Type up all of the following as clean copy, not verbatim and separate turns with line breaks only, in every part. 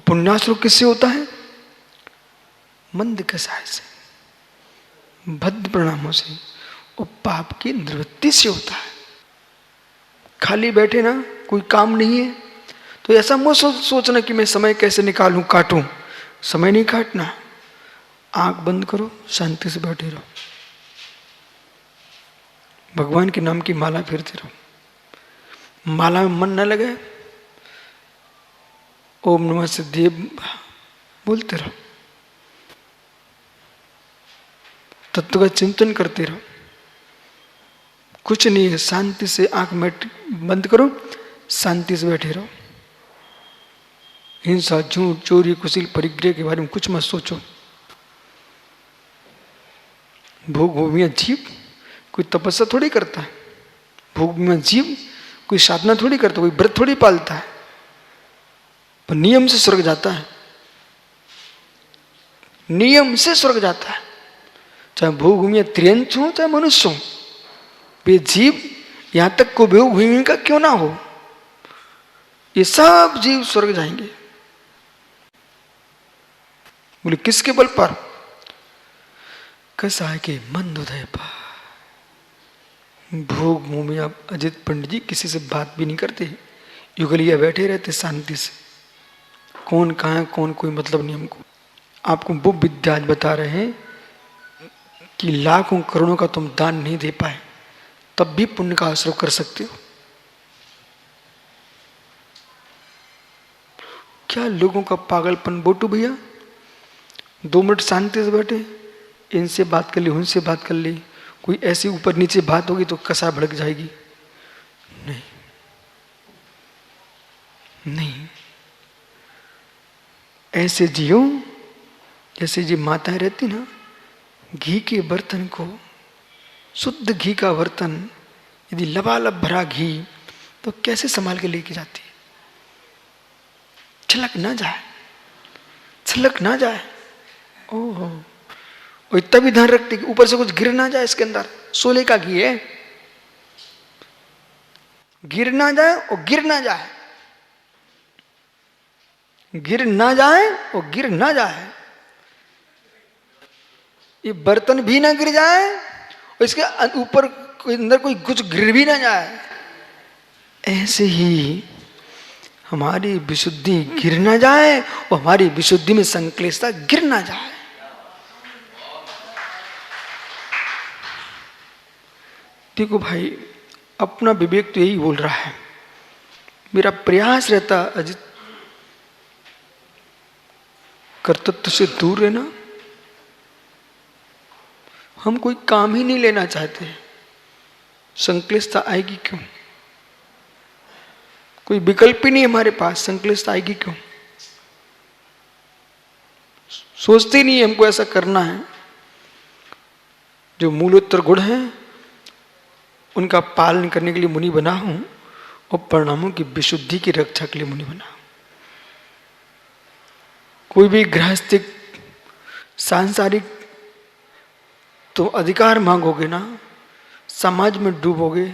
पुण्याश्रु किससे होता है? मंद कसाय से, भद्र प्रणामों से और पाप की निवृत्ति से होता है। खाली बैठे ना, कोई काम नहीं है तो ऐसा मत सोचना कि मैं समय कैसे निकालूं, काटूं। समय नहीं काटना, आंख बंद करो, शांति से बैठे रहो, भगवान के नाम की माला फिरते रहो। माला में मन न लगे, ओम नमः सिद्धि बोलते रहो, तत्व का चिंतन करते रहो। कुछ नहीं है, शांति से आंख बंद करो, शांति से बैठे रहो। हिंसा, झूठ, चोरी, कुशील, परिग्रह के बारे में कुछ मत सोचो। भोग भूमिया जीव कोई तपस्या थोड़ी करता है, भोग भूमिया जीव कोई साधना थोड़ी करता, कोई व्रत थोड़ी पालता है, पर नियम से स्वर्ग जाता है, नियम से स्वर्ग जाता है। चाहे भोग भूमिया त्रियंच हो चाहे मनुष्य हो, वे जीव यहां तक को भोग भूमि का क्यों ना हो, ये सब जीव स्वर्ग जाएंगे। बोले किसके बल पर? कसाय के मंद उदय पर। भोग भूमि आप अजित पंडित जी किसी से बात भी नहीं करते, युगलिया बैठे रहते शांति से। कौन कहाँ है, कौन कोई मतलब नहीं हमको। आपको वो विद्या आज बता रहे हैं कि लाखों करोड़ों का तुम दान नहीं दे पाए तब भी पुण्य का आश्रय कर सकते हो। क्या लोगों का पागलपन। बोटू भैया 2 मिनट शांति से बैठे, इनसे बात कर ली, उनसे बात कर ली, कोई ऐसी ऊपर नीचे बात होगी तो कसा भड़क जाएगी। नहीं नहीं, ऐसे जियो जैसे जी माताएं रहती ना, घी के बर्तन को, शुद्ध घी का बर्तन यदि लबालब भरा घी तो कैसे संभाल के लेके जाती है, छलक ना जाए, छलक ना जाए। ओहो, और इतना भी ध्यान रखती कि ऊपर से कुछ गिर ना जाए इसके अंदर। सोले का घी है, गिर ना जाए और गिर ना जाए, गिर ना जाए और गिर ना जाए। ये बर्तन भी ना गिर जाए और इसके ऊपर अंदर कोई कुछ गिर भी ना जाए। ऐसे ही हमारी विशुद्धि गिर ना जाए और हमारी विशुद्धि में संक्लेशता गिर ना जाए। देखो भाई, अपना विवेक तो यही बोल रहा है। मेरा प्रयास रहता अजित कर्तृत्व से दूर रहना। हम कोई काम ही नहीं लेना चाहते, संक्लिष्टता आएगी क्यों? कोई विकल्प ही नहीं हमारे पास, संक्लिष्टता आएगी क्यों? सोचते नहीं हमको ऐसा करना है। जो मूलोत्तर गुण है उनका पालन करने के लिए मुनि बना हूं और परिणामों की विशुद्धि की रक्षा के लिए मुनि बना। कोई भी गृहस्थिक सांसारिक तो अधिकार मांगोगे ना, समाज में डूबोगे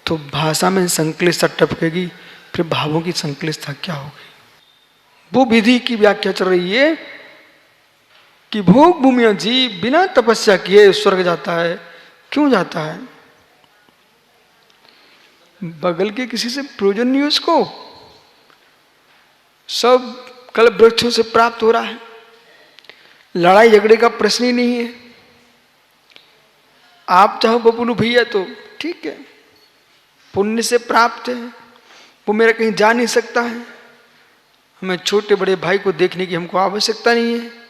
तो भाषा में संक्लिष्टता टपकेगी, फिर भावों की संक्लिष्टता क्या होगी। वो विधि की व्याख्या चल रही है कि भोग भूमिया जीव बिना तपस्या किए स्वर्ग जाता है। क्यों जाता है? बगल के किसी से प्रयोजन नहीं उसको, सब कल्प वृक्षों से प्राप्त हो रहा है, लड़ाई झगड़े का प्रश्न ही नहीं है। आप चाहो बबुलू भैया तो ठीक है, पुण्य से प्राप्त है, वो मेरा कहीं जा नहीं सकता है, हमें छोटे बड़े भाई को देखने की हमको आवश्यकता नहीं है।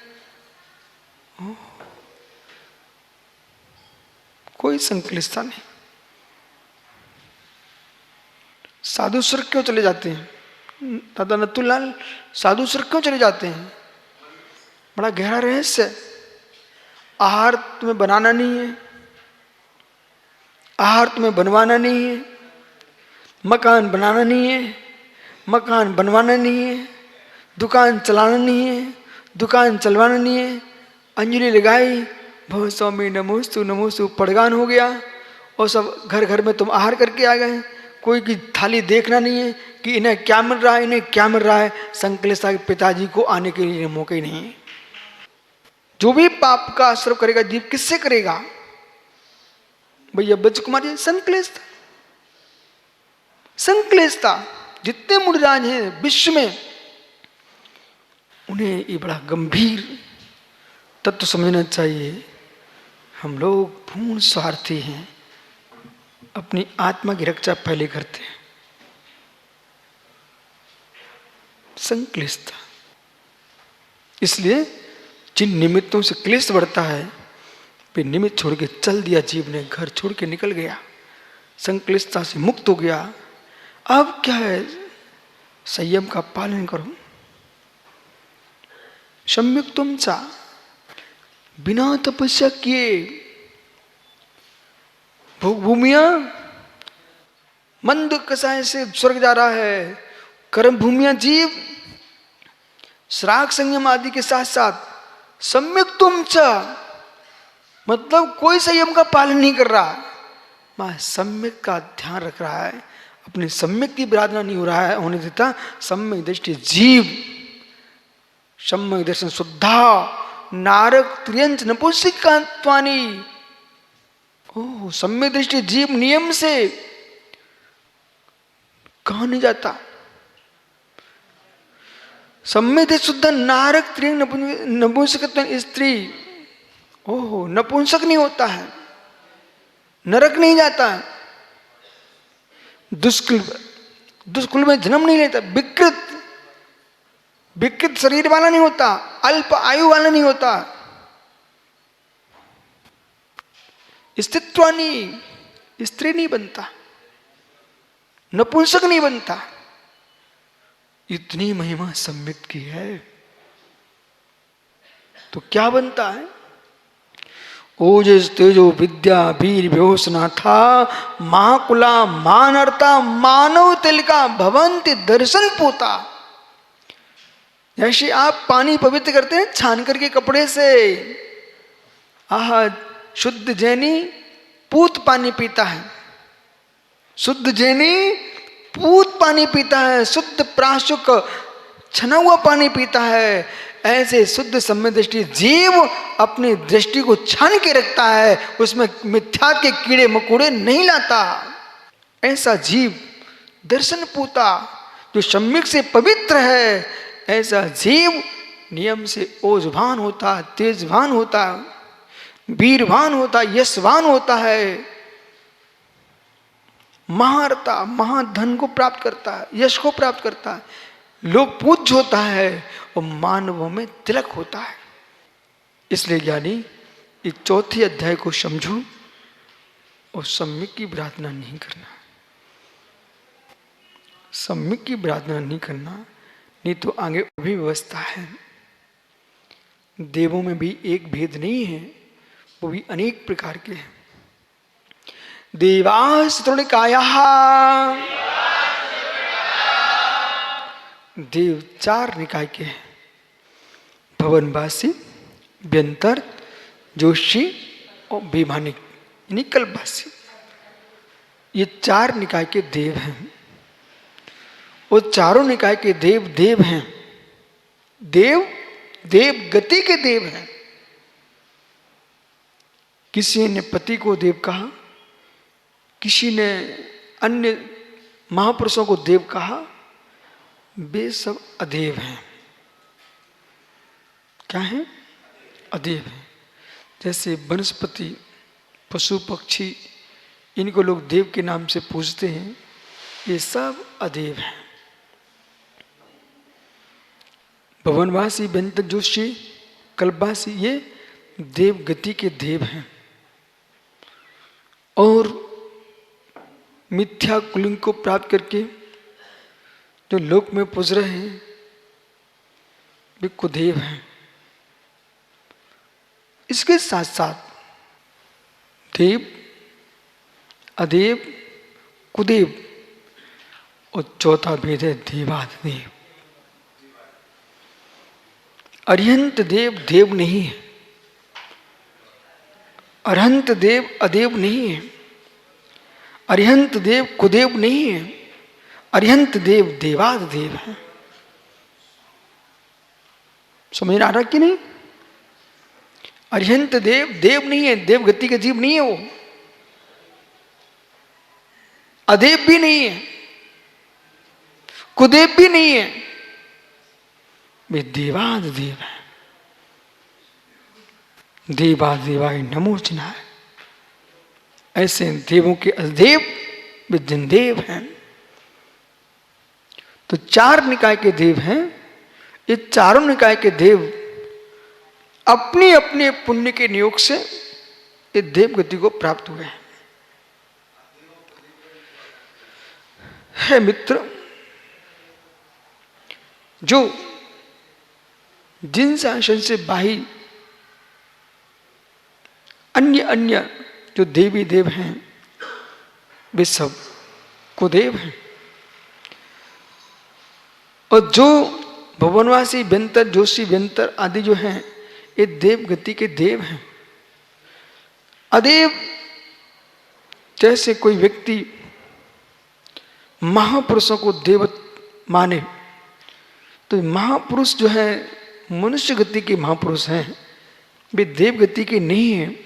कोई संक्लिष्टता नहीं। साधु स्वर्ग क्यों चले जाते हैं? दादा नथुलाल, साधु स्वर्ग क्यों चले जाते हैं? बड़ा गहरा रहस्य। आहार तुम्हें बनाना नहीं है, आहार तुम्हें बनवाना नहीं है, मकान बनाना नहीं है, मकान बनवाना नहीं है, दुकान चलाना नहीं है, दुकान चलवाना नहीं है। अंजलि लगाई, भव स्वामी नमोस्तु नमोस्तु, पड़गान हो गया और सब घर घर में तुम आहार करके आ गए। कोई की थाली देखना नहीं है कि इन्हें क्या मिल रहा है, इन्हें क्या मिल रहा है। संकलेशता के पिताजी को आने के लिए मौका ही नहीं है। जो भी पाप का आश्रय करेगा जीव किससे करेगा? भैया ब्रज कुमार जी संकलेशता, संकलेशता। जितने मुनिराज हैं विश्व में, उन्हें ये बड़ा गंभीर तत्व समझना चाहिए। हम लोग पूर्ण स्वार्थी हैं, अपनी आत्मा की रक्षा पहले करते हैं। संक्लिष्टता। इसलिए जिन निमित्तों से क्लेश बढ़ता है, वे निमित्त छोड़ के चल दिया, जीव ने घर छोड़ के निकल गया, संक्लिष्टता से मुक्त हो गया। अब क्या है? संयम का पालन करो। सम्यक तुम चा, बिना तपस्या किए भोग भूमिया मंद कसाय से स्वर्ग जा रहा है। कर्म भूमिया जीव श्राग संयम आदि के साथ साथ सम्यक तुम चा, मतलब कोई संयम का पालन नहीं कर रहा, मैं सम्यक का ध्यान रख रहा है, अपने सम्यक की विराधना नहीं हो रहा है, होने देता। सम्यक दृष्टि जीव, सम्यक दर्शन शुद्धा नारक त्रियंच नपुंसकात्वानि। ओह, सम्यक दृष्टि जीव नियम से कहां नहीं जाता। सम्यक शुद्ध नारक त्रियंच नपुंसकत्वानि, स्त्री ओह नपुंसक नहीं होता है, नरक नहीं जाता है, दुष्कुल में जन्म नहीं लेता, विकृत शरीर वाला नहीं होता, अल्प आयु वाला नहीं होता, स्त्रीत्वानी स्त्री नहीं बनता, नपुंसक नहीं बनता। इतनी महिमा सम्यक की है तो क्या बनता है? ओजस तेजो विद्या वीर व्योसना था, महाकुला मानरता मानव तिलका भवंति दर्शन पोता। जैसे आप पानी पवित्र करते हैं छान करके कपड़े से, आह शुद्ध जैनी पूत पानी पीता है, शुद्ध जैनी पूत पानी पीता है, शुद्ध प्राशुक छना हुआ पानी पीता है। ऐसे शुद्ध सम्यक दृष्टि जीव अपनी दृष्टि को छान के रखता है, उसमें मिथ्या के कीड़े मकोड़े नहीं लाता। ऐसा जीव दर्शन पूता, जो सम्यक से पवित्र है, ऐसा जीव नियम से ओजवान होता, तेजवान होता, वीरवान होता, यशवान होता है, महारता महाधन को प्राप्त करता है, यश को प्राप्त करता है, लोग पूज्य होता है और मानवों में तिलक होता है। इसलिए ज्ञानी इस चौथे अध्याय को समझो और सम्यक की विराधना नहीं करना, सम्यक की विराधना नहीं करना, नहीं तो आगे भी व्यवस्था है। देवों में भी एक भेद नहीं है, वो भी अनेक प्रकार के हैं। देवास तृणिकायाः, देव चार निकाय के हैं, भवनवासी, व्यंतर, जोशी और वैमानिक, यानी कल्पवासी। ये चार निकाय के देव हैं। वो चारों निकाय के देव देव हैं, देव देव गति के देव हैं। किसी ने पति को देव कहा, किसी ने अन्य महापुरुषों को देव कहा, वे सब अदेव हैं। क्या है? अदेव हैं। जैसे वनस्पति, पशु पक्षी, इनको लोग देव के नाम से पूजते हैं, ये सब अदेव हैं। भवनवासी, व्यंतर, जोशी, कल्पवासी, ये देव गति के देव हैं। और मिथ्या कुलिंग को प्राप्त करके जो लोक में पूज रहे हैं, वे कुदेव हैं। इसके साथ साथ देव, अदेव, कुदेव और चौथा भेद है देवाधिदेव। अरिहंत देव देव नहीं है, अरहंत देव अदेव नहीं है। अरिहंत देव कुदेव नहीं है, अरिहंत देव देवाधिदेव है। समझ आ रहा कि नहीं? अरिहंत देव देव नहीं है, देव गति का जीव नहीं है वो, अदेव भी नहीं है, कुदेव भी नहीं है, वे देवाधिदेव है। देवाधिदेवाय नमो चिन्हाय। ऐसे देवों के अधिदेव विद्यनदेव हैं। तो 4 निकाय के देव हैं। ये चारों निकाय के देव अपने अपने पुण्य के नियोग से ये देव गति को प्राप्त हुए हैं। है मित्र, जो जिन शासन से बाही अन्य अन्य जो देवी देव हैं वे सब कुदेव हैं, और जो भुवनवासी व्यंतर जोशी व्यंतर आदि जो हैं ये देव गति के देव हैं। अदेव जैसे कोई व्यक्ति महापुरुषों को देव माने, तो महापुरुष जो है मनुष्य गति के महापुरुष हैं, वे देव गति के नहीं हैं।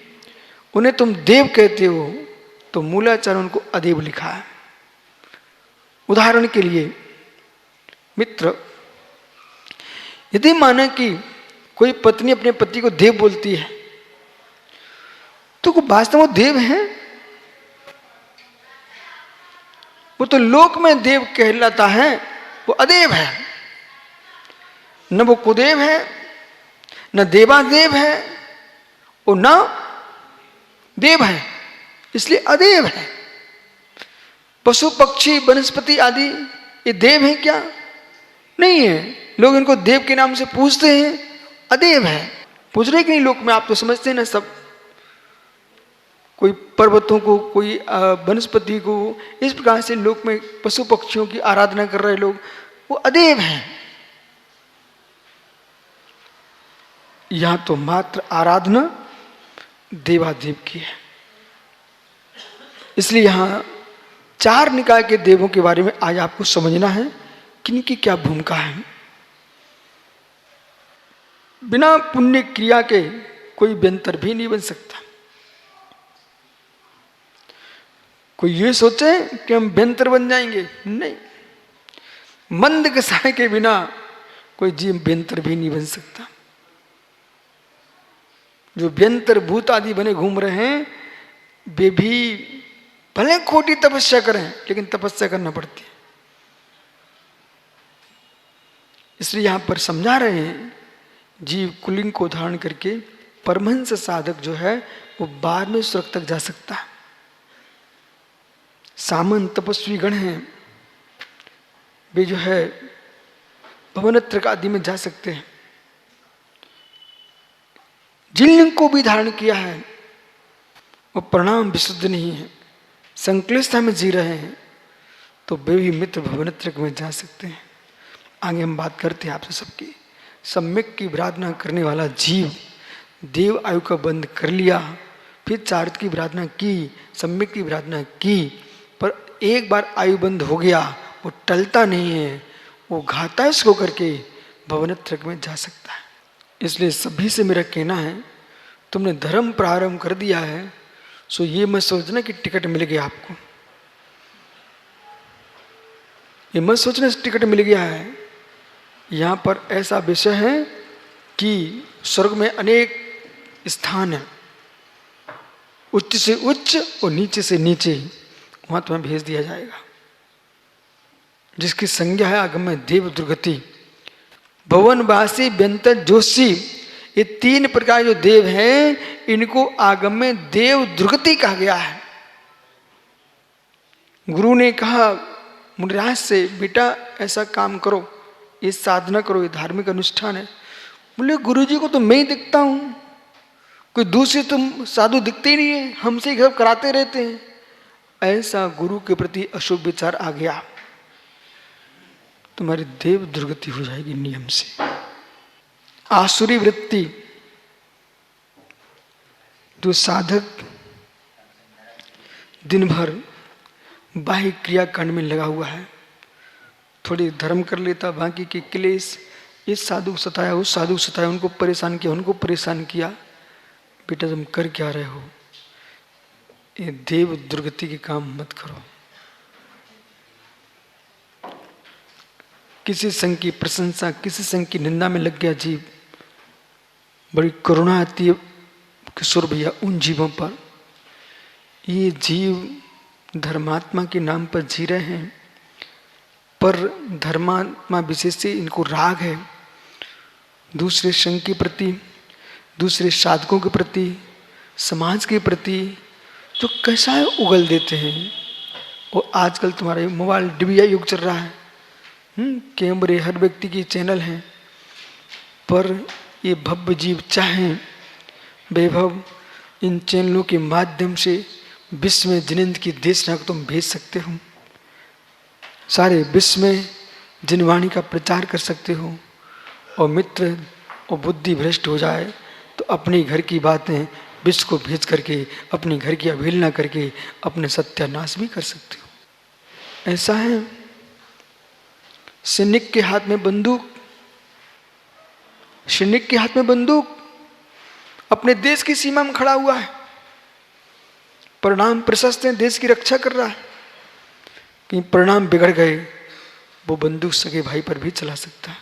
उन्हें तुम देव कहते हो तो मूलाचार्य उनको अदेव लिखा है। उदाहरण के लिए मित्र, यदि माना कि कोई पत्नी अपने पति को देव बोलती है तो वास्तव में देव है? वो तो लोक में देव कहलाता है, वो अदेव है। न वो कुदेव है, न देवादेव है, वो न देव है, इसलिए अदेव है। पशु पक्षी वनस्पति आदि ये देव है क्या? नहीं है। लोग इनको देव के नाम से पूजते हैं, अदेव है। पूज रहे कि नहीं लोक में? आप तो समझते हैं ना सब। कोई पर्वतों को, कोई वनस्पति को, इस प्रकार से लोक में पशु पक्षियों की आराधना कर रहे लोग, वो अदेव हैं। यहां तो मात्र आराधना देवादेव की है। इसलिए यहां 4 निकाय के देवों के बारे में आज आपको समझना है कि इनकी क्या भूमिका है। बिना पुण्य क्रिया के कोई व्यंतर भी नहीं बन सकता। कोई ये सोचे कि हम व्यंतर बन जाएंगे, नहीं। मंद कसाय के बिना कोई जीव व्यंतर भी नहीं बन सकता। जो व्यंतर भूत आदि बने घूम रहे हैं वे भी भले खोटी तपस्या करें, लेकिन तपस्या करना पड़ती है। इसलिए यहां पर समझा रहे हैं, जीव कुलिंग को धारण करके परमहंस साधक जो है वो बाद में स्वर्ग तक जा सकता है। सामंत तपस्वी गण हैं, वे जो है भवनत्रक आदि में जा सकते हैं। जिन लिंग को भी धारण किया है वो परिणाम विशुद्ध नहीं है, संक्लिष्टता में जी रहे हैं, तो वे भी मित्र भवनत्रक में जा सकते हैं। आगे हम बात करते हैं आपसे सबकी। सम्यक की विराधना करने वाला जीव देव आयु का बंध कर लिया, फिर चारित्र की विराधना की, सम्यक की विराधना की, पर एक बार आयु बंध हो गया वो टलता नहीं है, वो घाताश होकर के भवनत्रक में जा सकता है। इसलिए सभी से मेरा कहना है, तुमने धर्म प्रारंभ कर दिया है सो ये मत सोचना कि टिकट मिल गया आपको। ये मत सोचना टिकट मिल गया है। यहाँ पर ऐसा विषय है कि स्वर्ग में अनेक स्थान है, उच्च से उच्च और नीचे से नीचे, वहां तुम्हें भेज दिया जाएगा। जिसकी संज्ञा है आगम में देव दुर्गति, भवनवासी व्यंतर जोशी, ये 3 प्रकार जो देव हैं इनको आगम में देव दुर्गति कहा गया है। गुरु ने कहा मुनिराज से, बेटा ऐसा काम करो, ये साधना करो, ये धार्मिक अनुष्ठान है। बोले गुरु जी को तो मैं ही दिखता हूं, कोई दूसरे तुम साधु दिखते ही नहीं है, हमसे ही कराते रहते हैं। ऐसा गुरु के प्रति अशुभ विचार आ गया, तुम्हारी देव दुर्गति हो जाएगी नियम से। आसुरी वृत्ति, जो साधक दिन भर बाह्य क्रियाकांड में लगा हुआ है, थोड़ी धर्म कर लेता, बाकी के क्लेश, इस साधु सताया, उस साधु सताया, उनको परेशान किया, उनको परेशान किया। बेटा तुम कर क्या रहे हो? ये देव दुर्गति के काम मत करो। किसी संघ की प्रशंसा, किसी संघ की निंदा में लग गया जीव, बड़ी करुणा आती है किशोर भैया उन जीवों पर। ये जीव धर्मात्मा के नाम पर जी रहे हैं, पर धर्मात्मा विशेष से इनको राग है दूसरे संघ के प्रति, दूसरे साधकों के प्रति, समाज के प्रति, तो कैसा है उगल देते हैं। और आजकल तुम्हारे मोबाइल डिबिया युग चल रहा है, कैमरे हर व्यक्ति के चैनल हैं, पर ये भव्य जीव चाहें वैभव इन चैनलों के माध्यम से विश्व में जिनिंद की देशना को तुम भेज सकते हो, सारे विश्व में जिनवाणी का प्रचार कर सकते हो। और मित्र और बुद्धि भ्रष्ट हो जाए तो अपने घर की बातें विश्व को भेज करके अपने घर की अवहेलना करके अपने सत्यानाश भी कर सकते हो। ऐसा है सैनिक के हाथ में बंदूक, सैनिक के हाथ में बंदूक, अपने देश की सीमा में खड़ा हुआ है, परिणाम प्रशस्त है, देश की रक्षा कर रहा है, कि परिणाम बिगड़ गए, वो बंदूक सगे भाई पर भी चला सकता है,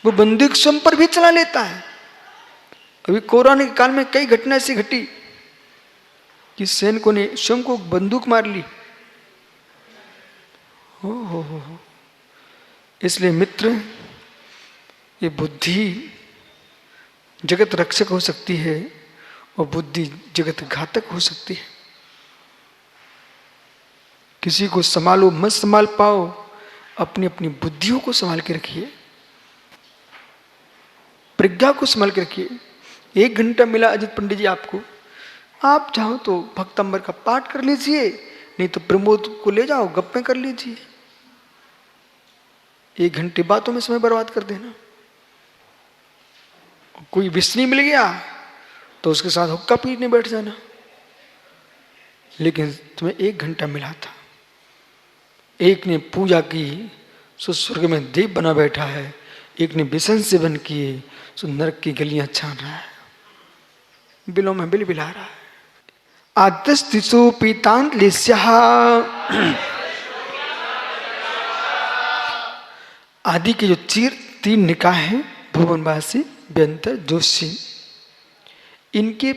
वो बंदूक स्वयं पर भी चला लेता है। अभी कोरोना के काल में कई घटना ऐसी घटी कि सैनिकों ने स्वयं को बंदूक मार ली। हो। इसलिए मित्र, ये बुद्धि जगत रक्षक हो सकती है और बुद्धि जगत घातक हो सकती है। किसी को संभालो मत संभाल पाओ, अपनी अपनी बुद्धियों को संभाल के रखिए, प्रज्ञा को संभाल के रखिए। 1 घंटा मिला अजित पंडित जी आपको, आप चाहो तो भक्तंबर का पाठ कर लीजिए, नहीं तो प्रमोद को ले जाओ गप्पे कर लीजिए। 1 घंटे बातों में समय बर्बाद कर देना। कोई विष्णु मिल गया तो उसके साथ हुक्का पीने बैठ जाना। लेकिन तुम्हें 1 घंटा मिला था, एक ने पूजा की सो स्वर्ग में देव बना बैठा है, एक ने विषण सेवन किए सो नरक की गलियां छान रहा है, बिलों में बिल बिला रहा है। आदस्तिसु पीतांत लिस्यः आदि के जो 3 निकाय हैं, भुवनवासी, व्यंतर, जोशी, इनके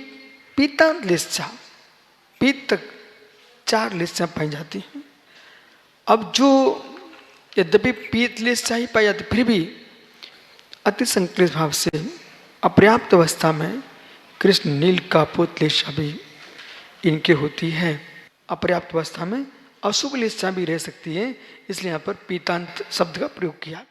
पीतांत लिस्या, पीत तक 4 लिस्या पाई जाती हैं। अब जो यद्यपि पीत लिस्या ही पाई जाती, फिर भी अति संक्लिष्ट भाव से अपर्याप्त अवस्था में कृष्ण नील कापोत लिस्या भी इनके होती है। अपर्याप्त अवस्था में अशुभ लिस्या भी रह सकती है, इसलिए यहाँ पर पीतांत शब्द का प्रयोग किया।